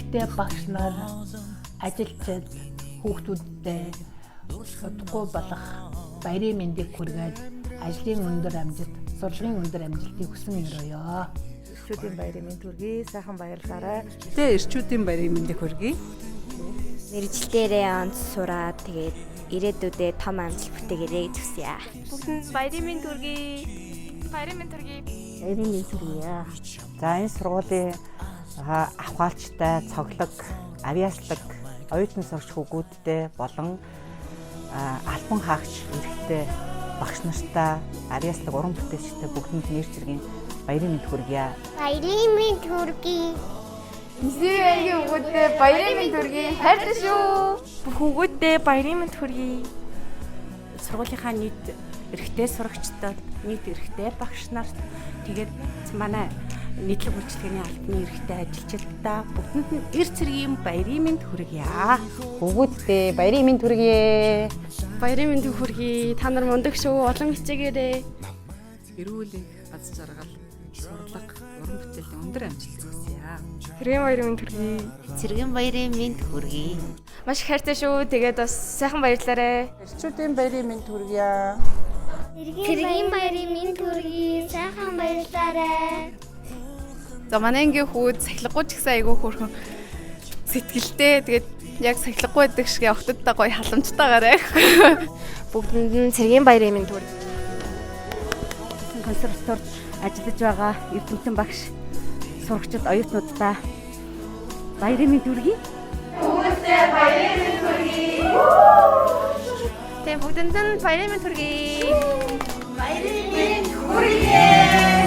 Эмэгтэй багш нар ажилчид хүүхдүүдтэй удахгүй болох баярын мэндийг хүргээд ажлын өндөр амжилт, сургалтын өндөр амжилтыг хүсэн өрөөё. Ирчүүдийн баярын мэнд хүргэе. Сайхан баярлаарай. Тэ ирчүүдийн баярын мэндийг хүргэе. Мэргэжилтээрээ онц сураад тэгээд ирээдүйдээ том амжилт бүтээгээрэй гэж хүсье. Бүгдэнд баярын мэнд хүргэе. Баярын мэнд хүргэе. Баярын мэнд хүргэе. За энэ сургуулийн авахалчтай, цоглог, авьяаслаг, оюутан сурагч хүүгүүдтэй болон албан хаагч эрэгтэй багш нартай, авьяаслаг уран бүтээлчтэй бүгдэнд нэр зэргийн баярын мэнд хүргэе. Баярын мэнд хүргэе. Зэвэгийн хүүгүүдэд баярын мэнд хүргэе. Хайртай шүү. Бүх хүүгүүдэд баярын мэнд хүргэе. Сургуулийнхаа нийт эрэгтэй сурагчдад, нийт эрэгтэй багш нарт тэгээд манай нийтлэг үйлчлэгээний албаны эрэгтэй ажилчдаа бүгдэнд нь эр цэргийн баярын мэнд хүргэе. Хүүгүүдтэй баярын мэнд хүргэе. Баярын мэнд хүргэе. Та нар мундаг шүү. Олон хичээгээрэй. Эрүүл их аз жаргал, сурлага, уран бүтээлийн өндөр амжилт хүсье. Цэргийн баярын мэнд хүргэе. Цэргийн баярын мэнд хүргэе. Маш их хайртай шүү. Тэгээд бас сайхан баярлаарай. Ирчүүдийн баярын мэнд хүргэе. Цэргийн баярын мэнд хүргэе. Сайхан баярлаарай. За манай ангийн хүүд сахилгагүй ч гэсэн айгүй хөөрхөн сэтгэлтэй. Тэгээд яг сахилгагүй байдаг шиг охтодтой гоё халамжтайгаарай. Бүгдэнд нь цэргийн баярын мэнд хүргэе. Консерваторид ажиллаж байгаа эрдэмтэн багш сурагчид оюутнуудаа баярын мэнд хүргэе. Бүгдэнд баярын мэнд хүргэе. Тэг бүгдэнд нь баярын мэнд хүргэе. Баярын мэнд хүргэе.